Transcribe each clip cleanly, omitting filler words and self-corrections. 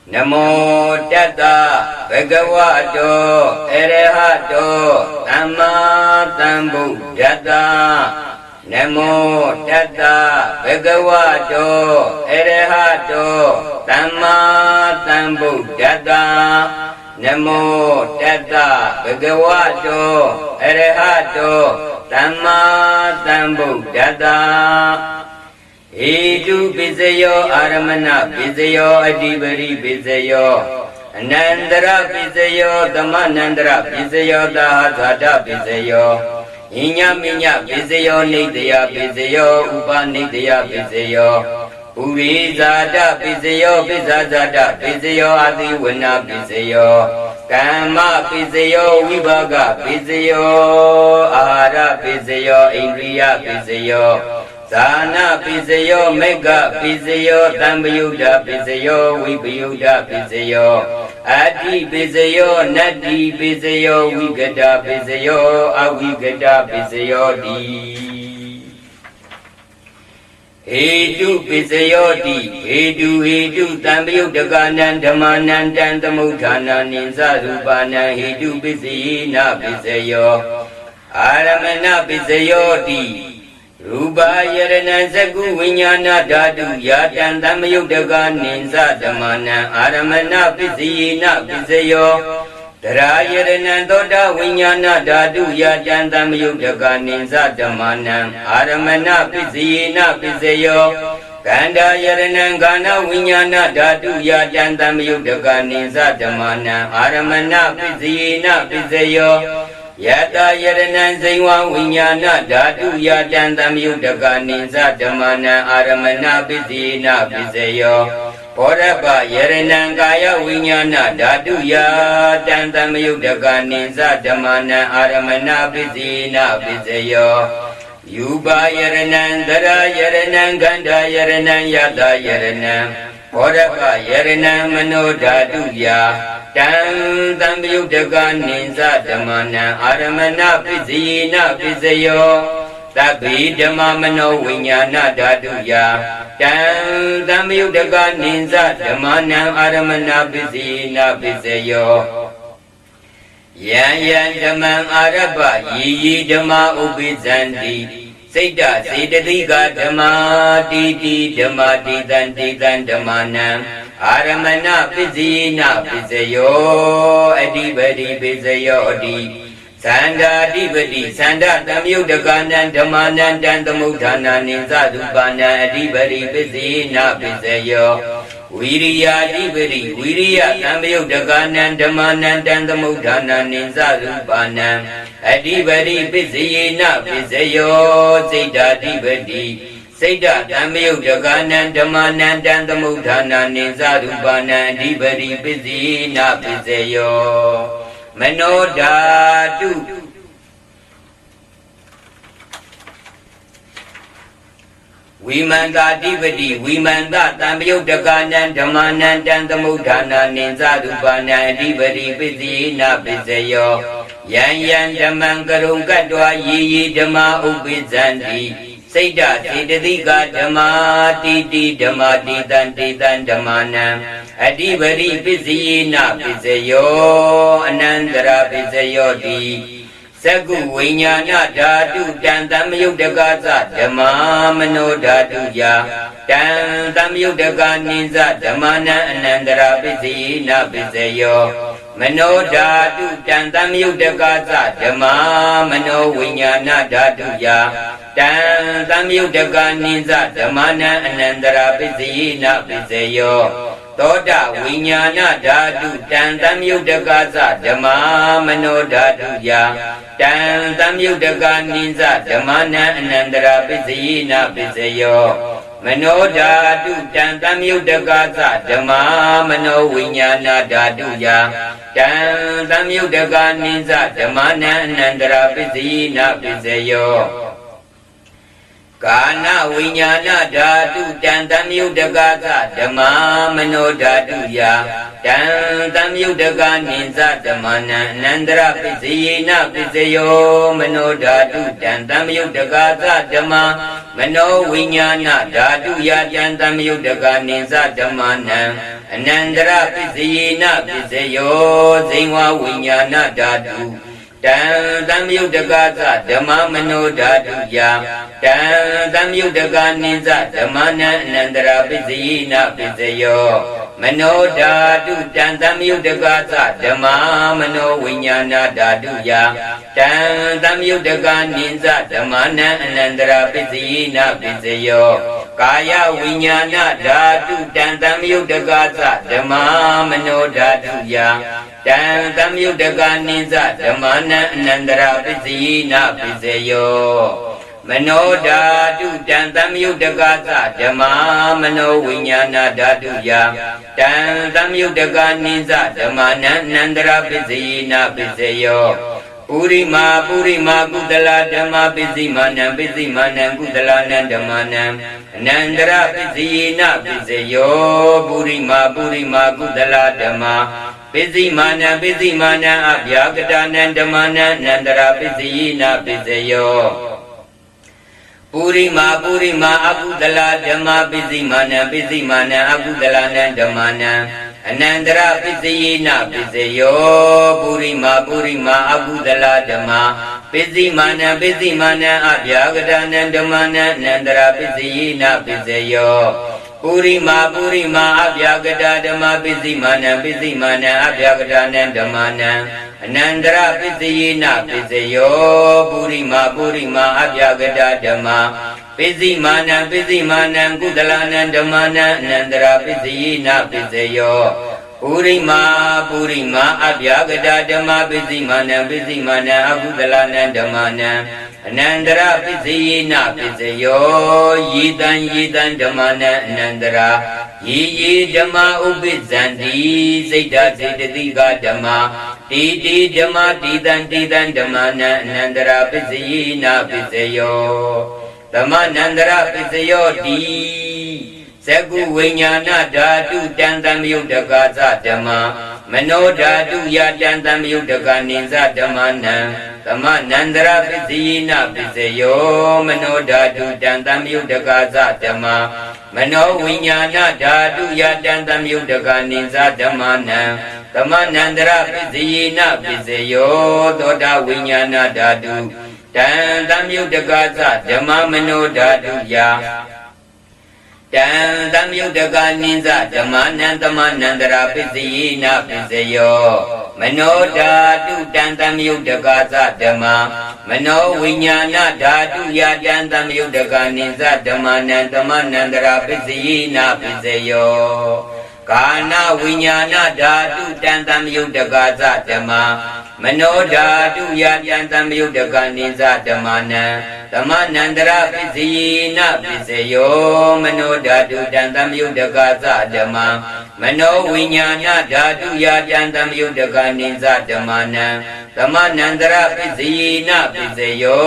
Namo Tata Bhagavato Arahato Dhamma Sambuddhassa Namo Tata Bhagavato Arahato Dhamma Sambuddhassa Namo Tata Bhagavato Arahato Dhamma Sambuddhassa Hedu Bizayo Aramana Bizayo Adibari Bizayo Anandara Bizayo Dhamanandara Bizayo Dahazada Bizayo Inya Minya Bizayo Nidya Bizayo Upa Nidya Bizayo Urizada Bizayo Bizazada Bizayo Adiwana Bizayo Kama Bizayo Vivaga Bizayo Ahara Bizayo Indriya Bizayo Sana Bizayo Mega Bizayo Dhammayuddha Bizayo Vibhayuddha Bizayo Adi Bizayo Nadi Bizayo Vigada Bizayo Avigada Bizayo Di Hedu Bizayo Di Hedu Dhammayuddha Ganan Dhamanan Dhammuddhana Ninsa Rupana Hedu Bizayena Bizayo Aramana Bizayo Di Rupa Yarana Zagu Vinyana Dadu Yatan Dhammayuddha Ninsa Dhamana Aramana Bizayena Bizayo Dara Yarana Doda Vinyana Dadu Yatan Dhammayuddha Ninsa Dhamana Aramana Bizayena Bizayo Kanda Yarana Gana Vinyana Dadu Yatan Dhammayuddha Ninsa Dhamana Aramana Bizayena Bizayo Yata Yarana Zaiwa Vinyana Dadu Yatan Dhammayuddha Ninsa Dhamana Aramana Bizayena Bizayo Poraba Yarana Gaya Vinyana Dadu Yatan Dhammayuddha Ninsa Dhamana Aramana Bizayena Bizayo Yuba Yarana Dara Yarana Ganda Yarana Yata Yarana Poraba Yarana Mano Dadu Yatan Dhammayuddha Ninsa Dhamana Aramana Bizayena Bizayo Tabi Dhamma Mano Vinyana Dadu Yatan Dhammayuddha Ninsa Dhamana Aramana Bizayena Bizayo Yan Dhamman Arabha Yi Dhamma Ubizanti Saita Siddhika Dhamma Titi Dhamma Titan Dhammanam Aramana Bizayena Bizayo Adibadi Bizayo Adi Sanda Adibadi Sanda Dhammayuddha Dhammanan Dhammuddhana Ninsa Rupana Adibadi Bizayena Bizayo Viriya Adibadi Viriya Dhammayuddha Dhammanan Dhammuddhana Ninsa Rupana Adibadi Bizayena Bizayo Saita Adibadi Saita Dhammayuddha Dhammanan Dhammuddhana Ninsa Rupana Adibadi Bizayena Bizayo Mano Dhatu Vimanda Adibadi Vimanda Dhammayuddha Dhammanan Dhammuddhana Ninsa Rupana Adibadi Bizayena Bizayo Yan Dhamman Karungatva Yi Dhamma Ubizanti Saita Siddhika Dhamma Titi Dhamma Titan Dhammanam Adibadi Bizayena Bizayo Anandara Bizayo Di Sagu Vinyana Dadu Dan Dhammayuddha Dhamma Mano Dadu Dan Dhammayuddha Ninsa Dhamana Anandara Bizayena Bizayo Mano Dadu Dan Dhammayuddha Dhamma Mano Vinyana Dadu Dan Dhammayuddha Ninsa Dhamana Anandara Bizayena Bizayo Toda Vinyana Dadu Dan Dhammayuddha Dhamma Mano Dadu Dan Dhammayuddha Ninsa Dhamana Anandara Bizayena Bizayo Mano Dadu Dan Dhammayuddha Dhamma Mano Vinyana Dadu Dan Dhammayuddha Ninsa Dhamana Anandara Bizayena Bizayo Kana winyana dhatu dan tamyudagata dhamma mano dhatu ya dan tamyudaga ninza dhammana nandra pisiyena pisayo mano dhatu dan tamyudagata dhamma mano winyana dhatu ya dan tamyudaga ninza dhammana nandra pisiyena pisayo zingwa winyana dhatu Dan tamyudagata dhamma mano dhatu ya Dan tamyudaga ninza dhammana nandra pisiyena pisayo Mano dhatu dan tamyudagata dhamma mano winyana dhatu ya Dan tamyudaga ninza dhammana nandra pisiyena pisayo Kaya winyana dhatu dan tamyudagata dhamma mano dhatu ya Dan tamyudaga ninza dhammana nandra pisiyena pisayo Mano dhatu dan tamyudagata dhamma mano winyana dhatu ya Dan tamyudaga ninza dhammana nandra pisiyena pisayo Purima kudala dhamma pisimana kudala nandamana Nandra pisiyena pisayo Purima kudala dhamma pisimana abhyagata nandamana Nandra pisiyena pisayo Purima akudala dhamma pisimana akudala nandamana Anandra pisiyena pisayo Purima akudala dhamma pisimana abhyagata nandamana Nandra pisiyena pisayo Purima abhyagata dhamma pisimana abhyagata nandamana Anandra pisiyena pisayo Purima abhyagata dhamma pisimana kudala nandamana Nandra pisiyena pisayo Purima abhyagata dhamma pisimana akudala nandamana Anandra pisiyena pisayo Yidan dhammana Anandra Yi dhamma ubizanti Saita sedatiga dhamma Titi dhamma tidan dhammana Anandra pisiyena pisayo Dhamma Nandra pisayo di Sagu winyana dhatu dan tamyudagata dhamma Mano dhatu ya dan tamyudaga ninza dhammana Dhamma Nandra pisiyena pisayo Mano dhatu dan tamyudagata dhamma Mano winyana dhatu ya dan tamyudaga ninza dhammana Dhamma Nandra pisiyena pisayo Thoda winyana dhatu Dan tamyudagata dhamma mano dhatu ya Dan tamyudaga ninza dhammana Nandra pisiyena pisayo Mano dhatu dan tamyudagata dhamma Mano winyana dhatu ya dan tamyudaga ninza dhammana Nandra pisiyena pisayo Kana winyana dhatu dan tamyudagata dhamma Mano dhatu ya dan tamyudaga ninza dhammana Nandra pisiyena pisayo Mano dhatu dan tamyudagata dhamma Mano winyana dhatu ya dan tamyudaga ninza dhammana Nandra pisiyena pisayo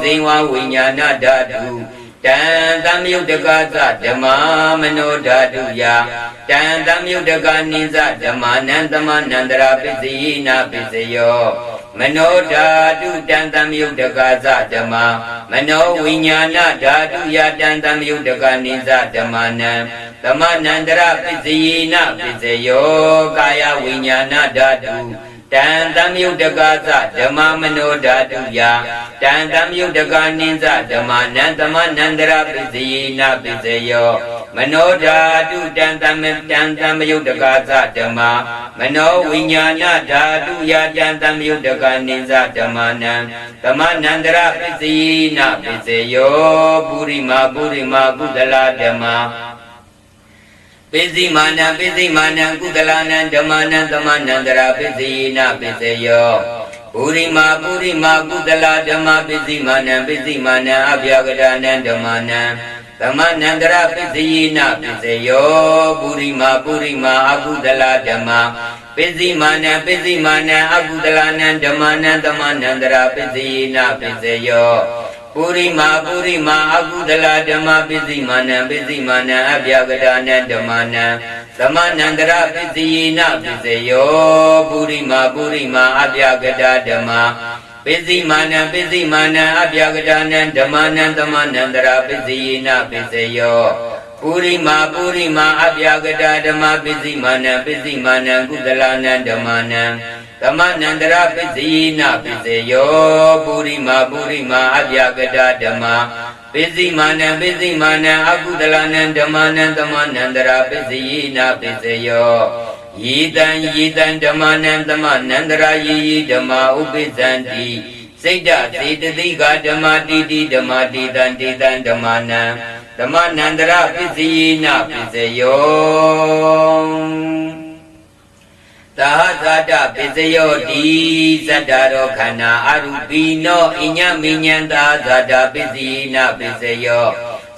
Zingwa winyana dhatu Dan tamyudagata dhamma mano dhatu ya Dan tamyudaga ninza dhammana Nandra pisiyena pisayo Mano dhatu dan tamyudagata dhamma Mano winyana dhatu ya dan tamyudaga ninza dhammana Nandra pisiyena pisayo Kaya winyana dhatu Dan tamyudagata dhamma mano dhatu ya Dan tamyudaga ninza dhammana Nandra pisiyena pisayo Mano dhatu dan tamyudagata dhamma Mano winyana dhatu ya dan tamyudaga ninza dhammana Nandra pisiyena pisayo Purima kudala dhamma pisimana kudala nandamana Nandra pisiyena pisayo Purima kudala dhamma pisimana abhyagata nandamana Nandra pisiyena pisayo Purima akudala dhamma pisimana akudala nandamana Nandra pisiyena pisayo ပုရိမာအကုသလဓမ္မပစ္စည်းမာနံအဗျာကတာနံဓမ္မနံသမနန္တရပစ္စယေနပစ္စယောပုရိမာအဗျာကတာဓမ္မပစ္စည်းမာနံအဗျာကတာနံဓမ္မနံသမနန္တရပစ္စယေနပစ္စယောပုရိမာအဗျာကတာဓမ္မပစ္စည်းမာနံကုသလနံဓမ္မနံသမနန္တရပစ္စယေနပစ္စယောပုရိမာအဗျာကတာဓမ္မပစ္စည်းမာနံအကုသလနံဓမ္မနံသမနန္တရပစ္စယေနပစ္စယောယေတံဓမ္မနံသမနန္တရာယေဓမ္မာဥပိစ္ဆန္တိစိတ်တစေတသိကဓမ္မာတိတိဓမ္မာတိတံဓမ္မနံသမနန္တရပစ္စယေနပစ္စယောသာသတပစ္စယောတိသတ္တရောခန္ဓာအရူပိနောအညမိညံသာသတပစ္စယေနပစ္စယော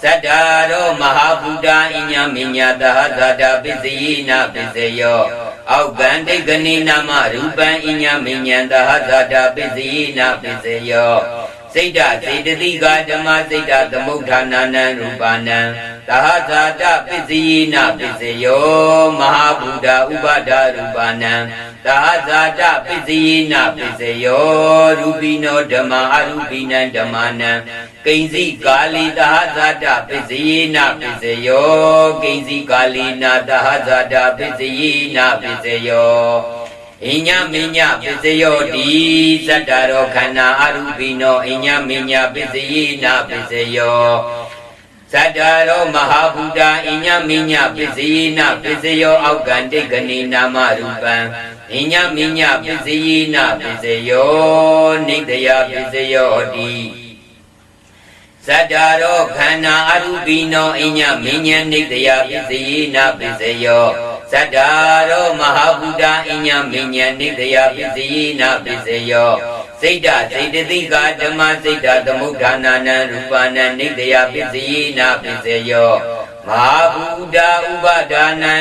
သတ္တရောမဟာဗုဒ္ဓအညမိညသာသတပစ္စယေနပစ္စယောအောက်ကံဒိဋ္ဌိနိနာမရူပံအညမိညံသာသတပစ္စယေနပစ္စယောစိတ်တစေတသိကဓမ္မစိတ်တသမုဋ္ဌာနာနံရူပနံသာသတပစ္စယေနပစ္စယောမဟာဗုဒ္ဓဥပါဒရူပနံသာသတပစ္စယေနပစ္စယောရူပိနောဓမ္မာအရူပိနံဓမ္မနံကိဉ္စီကာလီသာသတပစ္စယေနပစ္စယောကိဉ္စီကာလီနာသာသတပစ္စယေနပစ္စယောအညမိညပစ္စယောတိသတ္တရောခန္ဓာအရူပိနောအညမိညပစ္စယေနပစ္စယောသတ္တရောမဟာဗုဒ္ဓအညမိညပစ္စယေနပစ္စယောအောက်ကံဒိဋ္ဌိနိနာမရူပံအညမိညပစ္စယေနပစ္စယောနိတယပစ္စယောတိသတ္တရောခန္ဓာအရူပိနောအညမိညနိတယပစ္စယေနပစ္စယောသတ္တရောမဟာဗုဒ္ဓအညမိညနိတယပစ္စယေနပစ္စယောစိတ်တစေတသိကဓမ္မစိတ်တသမုဋ္ဌာနာနံရူပနံနိတယပစ္စယေနပစ္စယောမဟာဗုဒ္ဓဥပါဒာနံ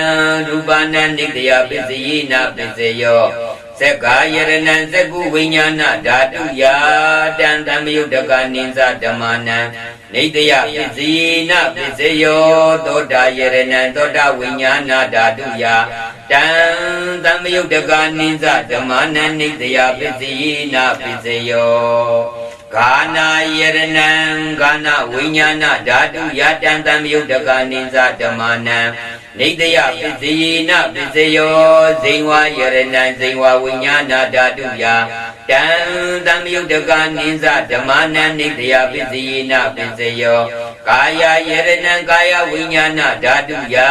ရူပနံနိတယပစ္စယေနပစ္စယောသက္ကာယရဏံသက္ကုဝိညာဏဓာတုယာတံသမယုတကနိသဓမ္မနံနိတယပစ္စယေနပစ္စယောသောတာယရဏံသောတာဝိညာဏဓာတုယာတံသမယုတကနိသဓမ္မနံနိတယပစ္စယေနပစ္စယောဂာနာယရဏံဂာနဝိညာဏဓာတုယာတံသမယုတကနိသဓမ္မနံနိတယပစ္စယေနပစ္စယောဇိဝယရဏံဇိဝဝိညာဏဓာတုယာတံသမယုတကနိသဓမ္မနံနိတယပစ္စယေနပစ္စယောကာယယရဏံကာယဝိညာဏဓာတုယာ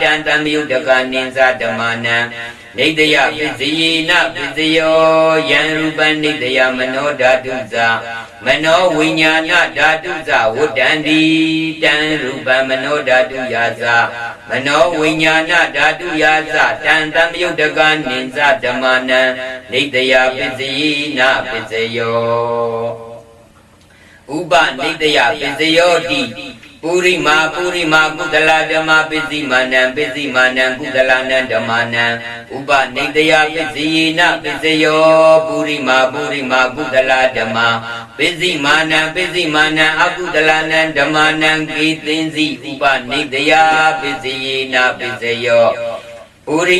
တံသမယုတကနိသဓမ္မနံနိတယပစ္စယေနပစ္စယောယံရူပံနိတယမနောဓာတုဇာမနောဝိညာဏဓာတုဇဝတ္တန္တိတံရူပံမနောဓာတုယာဇာမနောဝိညာဏဓာတုယာဇတံသမယုတကနိသဓမ္မနံနိတယပစ္စယေနပစ္စယောဥပနိတယပစ္စယောတိပုရိမာကုသလဓမ္မပစ္စည်းမာနံကုသလနံဓမ္မနံဥပနိတယပစ္စယေနပစ္စယောပုရိမာကုသလဓမ္မပစ္စည်းမာနံအကုသလနံဓမ္မနံကိသင်္စီဥပနိတယပစ္စယေနပစ္စယောပုရိ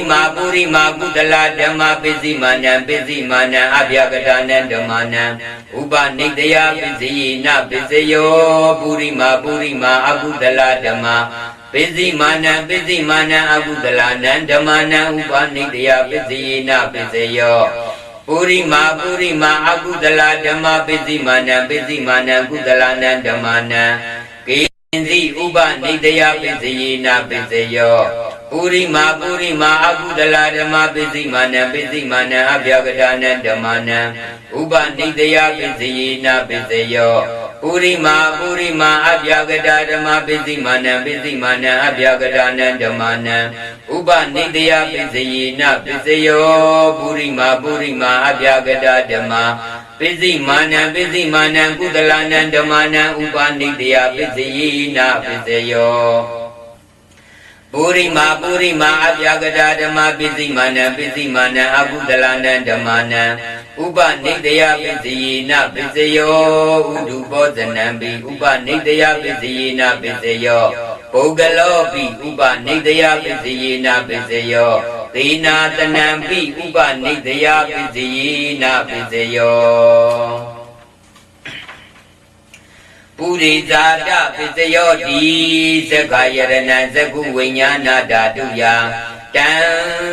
မာကုသလဓမ္မပစ္စည်းမာနံအဗျာကတာနံဓမ္မနံဥပနိတယပစ္စယေနပစ္စယောပုရိမာအကုသလဓမ္မပစ္စည်းမာနံအကုသလနံဓမ္မနံဥပနိတယပစ္စယေနပစ္စယောပုရိမာအကုသလဓမ္မပစ္စည်းမာနံကုသလနံဓမ္မနံကိဉ္စီဥပနိတယပစ္စယေနပစ္စယောပုရိမာအကုသလဓမ္မပစ္စည်းမာနံအဗျာကတာနံဓမ္မနံဥပနိတယပစ္စယေနပစ္စယောပုရိမာအဗျာကတာဓမ္မပစ္စည်းမာနံအဗျာကတာနံဓမ္မနံဥပနိတယပစ္စယေနပစ္စယောပုရိမာအဗျာကတာဓမ္မပစ္စည်းမာနံကုသလနံဓမ္မနံဥပနိတယပစ္စယေနပစ္စယောပုရိမာအဗျာကတာဓမ္မပစ္စည်းမာနံအကုသလနံဓမ္မနံ ဥပနိတယပစ္စယေနပစ္စယောဥဒုဘောဇနံပိဥပနိတယပစ္စယေနပစ္စယောပုဂ္ဂလောပိဥပနိတယပစ္စယေနပစ္စယောသေနာတနံပိဥပနိတယပစ္စယေနပစ္စယောပုရိဇာတပစ္စယောတိသက္ခာယရဏံသက္ကုဝိညာဏဓာတုယတံ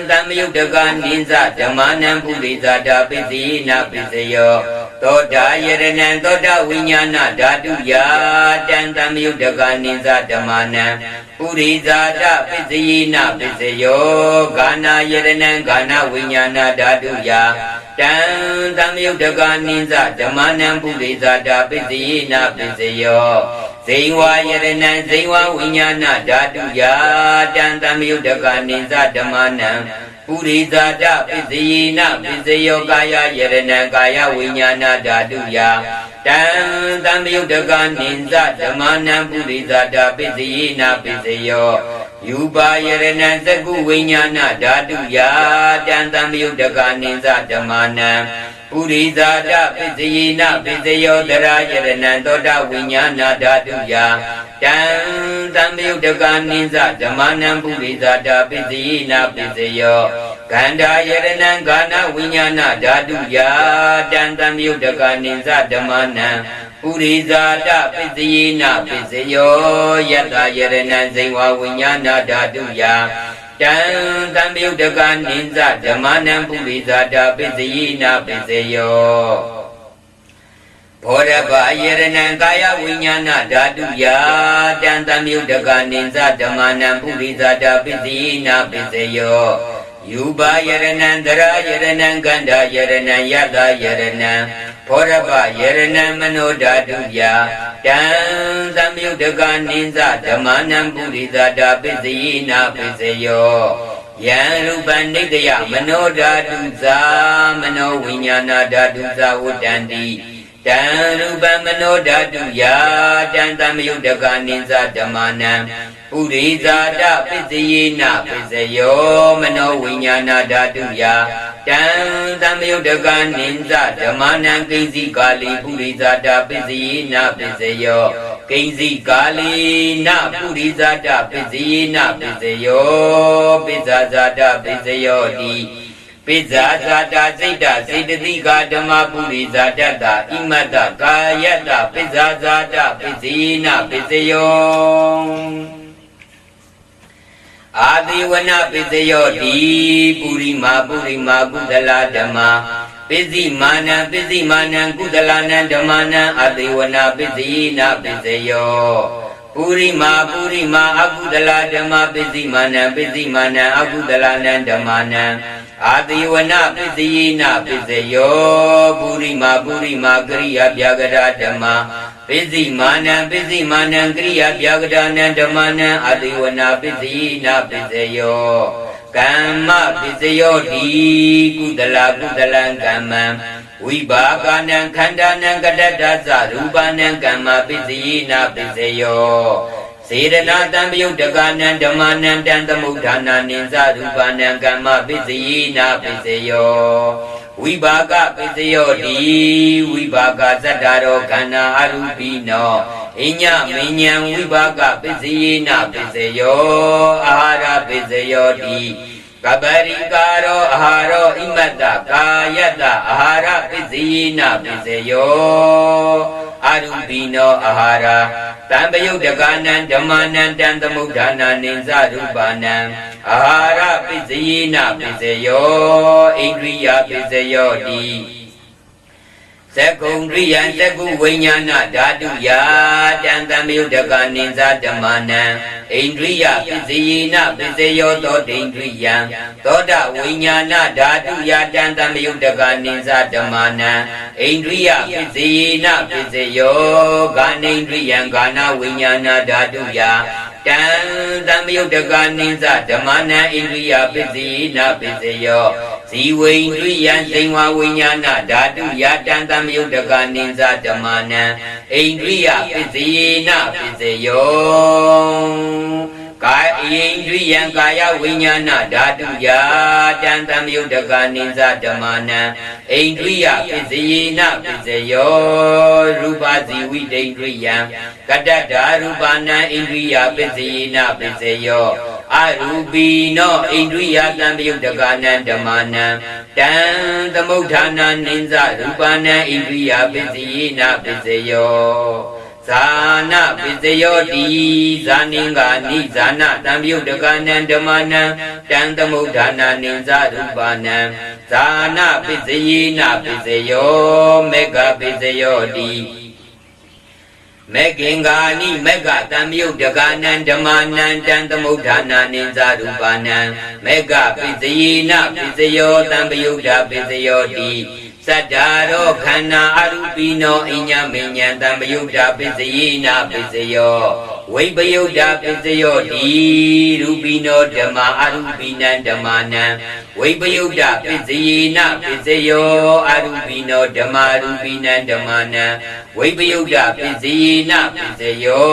သမယုတ်တကနိစ္စဓမ္မနံပုရိဇာတပစ္စယေနပစ္စယောသောတာယရဏံသောတာဝိညာဏဓာတုယတံသမယုတ်တကနိစ္စဓမ္မနံပုရိဇာတပစ္စယေနပစ္စယောဂာနာယရဏံဂာနဝိညာဏဓာတုယတံသမယုတ်တကနိစ္စဓမ္မနံပုရိဇာတပစ္စယေနပစ္စယောဇိဝယရဏံဇိဝဝိညာဏဓာတုယတံသမယုတ်တကနိစ္စဓမ္မနံပုရိဇာတပစ္စယေနပစ္စယောကာယယရဏံကာယဝိညာဏဓာတုယတံသမယုတ်တကနိစ္စဓမ္မနံပုရိဇာတပစ္စယေနပစ္စယောယူပါယရဏံသက္ကုဝိညာဏဓာတုယတံသမယုတ်တကနိစ္စဓမ္မနံပုရိဇာတပစ္စယေနပစ္စယောတရာယရဏံသောတာဝိညာဏဓာတုယတံသမယုတ်တကနိစ္စဓမ္မနံပုရိဇာတပစ္စယေနပစ္စယောဂန္ဓာယရဏံဂာနဝိညာဏဓာတုယတံသမယုတ်တကနိစ္စဓမ္မနံပုရိဇာတပစ္စယေနပစ္စယောယတ္တယရဏံဇိဝဝိညာဏဓာတုယတံသမယုတ်တကနိစ္စဓမ္မနံပုရိဇာတပစ္စယေနပစ္စယောဘောရပယရဏံကာယဝိညာဏဓာတုယတံသမယုတ်တကနိစ္စဓမ္မနံပုရိဇာတပစ္စယေနပစ္စယောယူပါယရဏံတရာယရဏံကန္ဓာယရဏံယတ္တယရဏံဘောရပယရဏံမနောဓာတုယတံသမယုတ်တကနိစ္စဓမ္မနံပုရိဇာတပစ္စယေနပစ္စယောယံရူပနိတယမနောဓာတုဇာမနောဝိညာဏဓာတုဇာဝတ္တန္တိတံရူပမနောဓာတုယတံသမယုတ်တကနိစ္စဓမ္မနံပုရိဇာတပစ္စယေနပစ္စယောမနောဝိညာဏဓာတုယတံသမယုတ်တကနိစ္စဓမ္မနံကိဉ္စီကာလီပုရိဇာတပစ္စယေနပစ္စယောကိဉ္စီကာလီနပုရိဇာတပစ္စယေနပစ္စယောပိဇာဇာတပစ္စယောတိပိဇာဇာတာစိတ်တစေတသိကာဓမ္မပုရိဇာတတဣမတ္တကာယတ္တပိဇာဇာတပစ္စယေနပစ္စယောအာတိဝနပစ္စယောတိပုရိမာကုသလဓမ္မာပစ္စည်းမာနံကုသလနံဓမ္မနံအာတိဝနပစ္စယေနပစ္စယောပုရိမာအကုသလဓမ္မာပစ္စည်းမာနံအကုသလနံဓမ္မနံအာတိဝနပစ္စယေနပစ္စယောပုရိမာကရိယာပြဂရဓမ္မာပစ္စည်းမာနံကရိယာပြဂရနံဓမ္မနံအာတိဝနပစ္စယေနပစ္စယောကမ္မပစ္စယောတိကုသလကမ္မံဝိဘာကနံခန္ဓာနံကတ္တသရူပနံကမ္မပစ္စယေနပစ္စယောစေရနာတံပယုတ်တကနံဓမ္မနံတံသမုဋ္ဌာနာနိသရူပနံကမ္မပစ္စယေနပစ္စယောဝိဘာကပစ္စယောတိဝိဘာကသတ္တရောခန္ဓာအရူပိနောအညမဉ္ဉံဝိဘာကပစ္စယေနပစ္စယောအာဟာရပစ္စယောတိကပရိကာရောအာဟာရောဣမတ္တကာယတ္တအာဟာရပစ္စယေနပစ္စယောအရူပိနောအာဟာရတံပယုတ်တကနံဓမ္မနံတံသမုဋ္ဌာနာနိသရူပနံအာဟာရပစ္စယေနပစ္စယောဣန္ဒြိယပစ္စယောတိသက္ကုံရိယံသက္ကုဝိညာဏဓာတုယတံသမယုတ်တကနိသဓမ္မနံဣန္ဒြိယပစ္စယေနပစ္စယောသောတိန္ဒြိယံသောတဝိညာဏဓာတုယတံသမယုတ်တကနိသဓမ္မနံဣန္ဒြိယပစ္စယေနပစ္စယောဂာနိန္ဒြိယံဂာနဝိညာဏဓာတုယတံသမယုတ်တကနိသဓမ္မနံဣန္ဒြိယပစ္စယေနပစ္စယောဇီဝိန္ဒြိယံစိံဝဝိညာဏဓာတုယတံသမယုတ်တကနိသဓမ္မနံဣန္ဒြိယပစ္စယေနပစ္စယော ကာယေဣန္ဒြိယံကာယဝိညာဏဓာတုယာတံသမယုတ်တကနိစ္စဓမ္မနံဣန္ဒြိယပစ္စယေနပစ္စယောရူပဇီဝိတေန္ဒြိယံကတ္တဓာရူပနံဣန္ဒြိယပစ္စယေနပစ္စယောအရူပိနောဣန္ဒြိယတံပယုတ်တကနံဓမ္မနံတံသမုဋ္ဌာနာနိစ္စရူပနံဣန္ဒြိယပစ္စယေနပစ္စယောဇာနာပစ္စယောတိဇာနိငါနိဇာနာတံပယုတ်တကနံဓမ္မနံတံသမုဋ္ဌာနာနိစ္စရူပနံဇာနာပစ္စယေနပစ္စယောမေဃပစ္စယောတိမေကိင်္ဂာနိမေဃတံပယုတ်တကနံဓမ္မနံတံသမုဋ္ဌာနာနိစ္စရူပနံမေဃပစ္စယေနပစ္စယောတံပယုတ်တပစ္စယောတိသတ္တာရောခန္ဓာအရူပိနောအညမဉ္ဇံတံပယုတ်တပစ္စယေနပစ္စယောဝိပယုတ်တပစ္စယောတိရူပိနောဓမ္မာအရူပိနံဓမ္မာနံဝိပယုတ်တပစ္စယေနပစ္စယောအရူပိနောဓမ္မာရူပိနံဓမ္မာနံဝိပယုတ်တပစ္စယေနပစ္စယော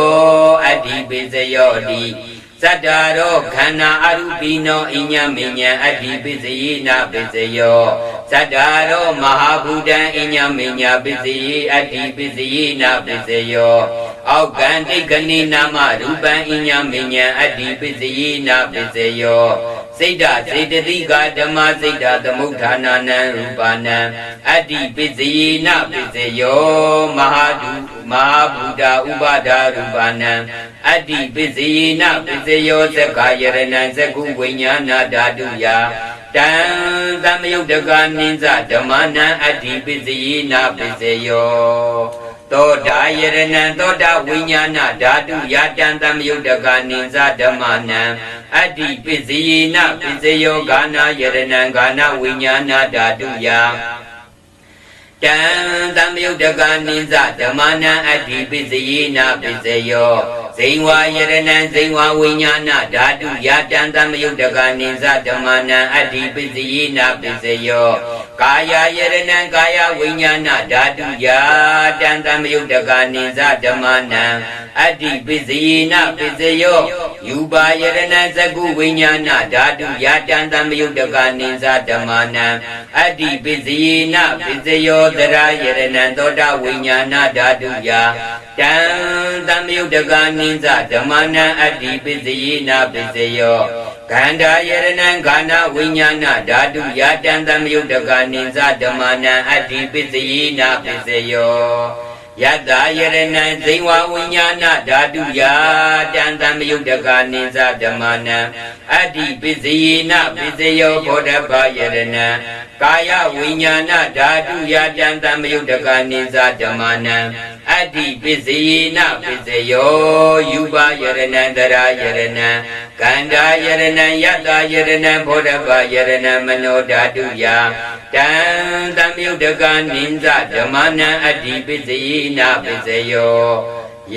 အတ္တိပစ္စယောတိသတ္တာရောခန္ဓာအရူပိနောအညမဉ္ဇံအတ္တိပစ္စယေနပစ္စယောသတ္တာရောမဟာဗုဒ္ဓံအညမဉ္ဇပစ္စယေအတ္တိပစ္စယေနပစ္စယောအောက်ကံတိတ်ကနေနာမရူပံအညမဉ္ဇအတ္တိပစ္စယေနပစ္စယောစိတ်ဓာစေတသိကဓမ္မစိတ်ဓာသမုဋ္ဌာနာနံရူပနံအတ္တိပစ္စယေနပစ္စယောမဟာဗုဒ္ဓဥပါဒရူပနံအတ္တိပစ္စယေနပစ္စယောသက္ကာယရဏံသက္ကုဝိညာဏဓာတုယာတံသမယုတ်တကနိစ္စဓမ္မနံအတ္တိပစ္စယေနပစ္စယောသောတာယရဏံသောတာဝိညာဏဓာတုယာတံသမယုတ်တကနိစ္စဓမ္မနံအတ္တိပစ္စယေနပစ္စယောဂာနာယရဏံဂာနဝိညာဏဓာတုယာတံသမယုတ်တကနိစ္စဓမ္မနံအတ္တိပစ္စယေနပစ္စယောဇိဝယရဏံဇိဝဝိညာဏဓာတုယာတံသမယုတ်တကနိစ္စဓမ္မနံအတ္တိပစ္စယေနပစ္စယောကာယယရဏံကာယဝိညာဏဓာတုယာတံသမယုတ်တကနိစ္စဓမ္မနံအတ္တိပစ္စယေနပစ္စယောယူပါယရဏံသက္ကုဝိညာဏဓာတုယာတံသမယုတ်တကနိစ္စဓမ္မနံအတ္တိပစ္စယေနပစ္စယောသရယရဏံသောတာဝိညာဏဓာတုယာတံသမယုတ်တကနိစ္စဓမ္မနံအတ္တိပစ္စယေနပစ္စယောခန္ဓာယရဏံခန္ဓာဝိညာဏဓာတုယာတံသမယုတ်တကနိစ္စဓမ္မနံအတ္တိပစ္စယေနပစ္စယောယတ္တယရဏံဇိဝဝိညာဏဓာတုယာတံသမယုတ်တကနိစ္စဓမ္မနံအတ္တိပစ္စယေနပစ္စယောဘောဓဘယရဏံကာယဝိညာဏဓာတုယာတံသမယုတ်တကနိစ္စဓမ္မနံအတ္တိပစ္စယေနပစ္စယောယူပါယရဏံတရာယရဏံကန္တာယရဏံယတ္တယရဏံဘောဓဘယရဏံမနောဓာတုယာတံသမယုတ်တကနိစ္စဓမ္မနံအတ္တိပစ္စယေနပစ္စယော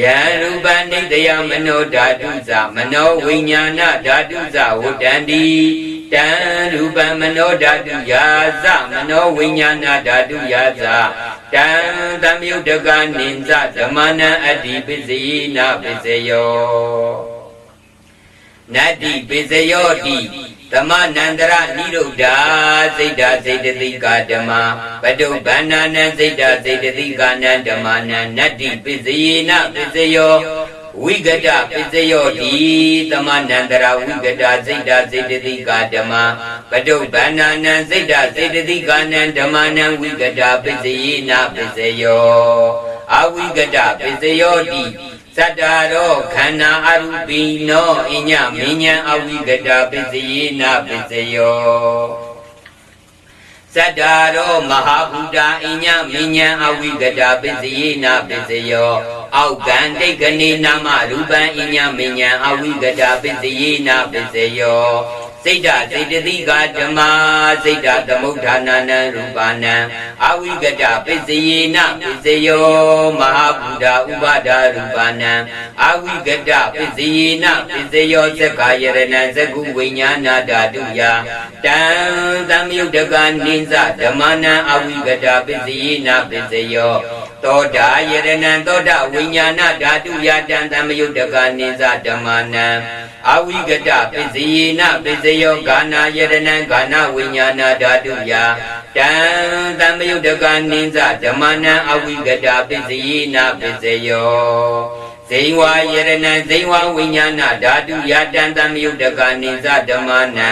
ယံရူပနိတယမနောဓာတုသမနောဝိညာဏဓာတုဇဝတ္တန္တိတံရူပမနောဓာတုယာသမနောဝိညာဏဓာတုယာသတံသမယုတ်တကနိစ္စဓမ္မနံအတ္တိပစ္စယေနပစ္စယောနတ္တိပစ္စယောတိသမနန္တရနိရုဒ္ဓစိတ်ဓာစေတသိကဓမ္မပတုဗ္ဗန္နာနံစိတ်ဓာစေတသိကနံဓမ္မနံနတ္တိပစ္စယေနပစ္စယောဝိဂတပစ္စယောတိသမနန္တရဝိဂတစိတ်ဓာစေတသိကဓမ္မပတုဗ္ဗန္နာနံစိတ်ဓာစေတသိကနံဓမ္မနံဝိဂတပစ္စယေနပစ္စယောအဝိဂတပစ္စယောတိသတ္တာရောခန္ဓာအရူပိနောအညမဉ္ဇံအဝိဂတပစ္စယေနပစ္စယောသတ္တာရောမဟာဗုဒ္ဓအညမဉ္ဇံအဝိဂတပစ္စယေနပစ္စယောအောက်ကံတိတ်ကနေနာမရူပံအညမဉ္ဇံအဝိဂတပစ္စယေနပစ္စယောစိတ်ဓာစေတသိကဓမ္မစိတ်ဓာသမုဋ္ဌာနာနံရူပနံအဝိဂတပစ္စယေနပစ္စယောမဟာဗုဒ္ဓဥပါဒရူပနံအဝိဂတပစ္စယေနပစ္စယောသက္ကာယရဏံသက္ကုဝိညာဏဓာတုယာတံသမယုတ်တကနိစ္စဓမ္မနံအဝိဂတပစ္စယေနပစ္စယောသောတာယရဏံသောတာဝိညာဏဓာတုယာတံသမယုတ်တကနိစ္စဓမ္မနံ အဝိကတပစ္စယေနပစ္စယောဂာနာယရဏံဂာနာဝိညာဏဓာတုယတံတံမယုတ်တကနိစ္စဓမ္မနံအဝိကတပစ္စယေနပစ္စယောဇိဝယရဏံဇိဝဝိညာဏဓာတုယတံတံမယုတ်တကနိစ္စဓမ္မနံ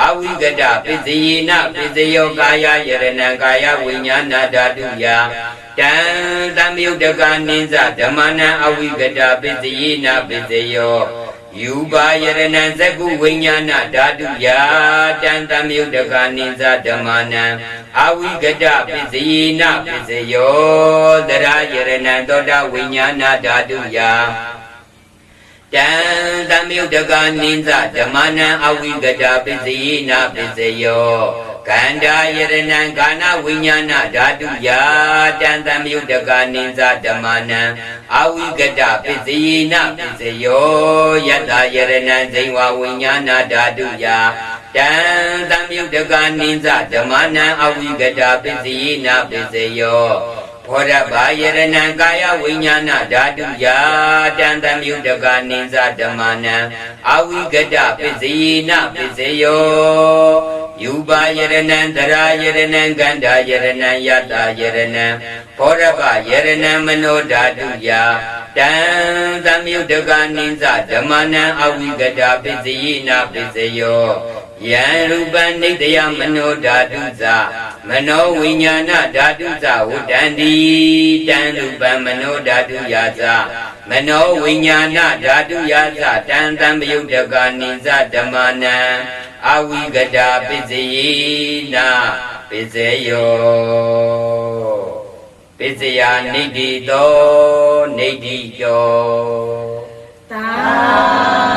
အဝိကတပစ္စယေနပစ္စယောကာယယရဏံကာယဝိညာဏဓာတုယတံတံမယုတ်တကနိစ္စဓမ္မနံအဝိကတပစ္စယေနပစ္စယောယူပါယရဏံဇဂုဝိညာဏဓာတုယတံတံမယုတ်တကနိစ္စဓမ္မနံအဝိကတပစ္စယေနပစ္စယောသရယရဏံသောတာဝိညာဏဓာတုယတံတံမယုတ်တကနိစ္စဓမ္မနံအဝိကတပစ္စယေနပစ္စယောကန္တာယရဏံကာနဝိညာဏဓာတုယတံတံမယုတ်တကနိစ္စဓမ္မနံအဝိကတပစ္စယေနပစ္စယောယတယရဏံဇိဝဝိညာဏဓာတုယတံတံမယုတ်တကနိစ္စဓမ္မနံအဝိကတပစ္စယေနပစ္စယောဘောဓဘာယရဏံကာယဝိညာဏဓာတုယတံတံမယုတ်တကနိစ္စဓမ္မနံအဝိကတပစ္စယေနပစ္စယောယူပါယရဏံသရယရဏံကန္တာယရဏံယတယရဏံဘောဓဘာယရဏံမနောဓာတုယတံတံမယုတ်တကနိစ္စဓမ္မနံအဝိကတပစ္စယေနပစ္စယောယံရူပနိတယမနောဓာတုဇမနောဝိညာဏဓာတုဇဝတ္တန္တိတံရူပမနောဓာတုယဇမနောဝိညာဏဓာတုယဇတံတံမယုတ်တကနိစ္စဓမ္မနံအဝိကတပစ္စယေနပစ္စယောပစ္စယနိတိတောနိတိတောသာ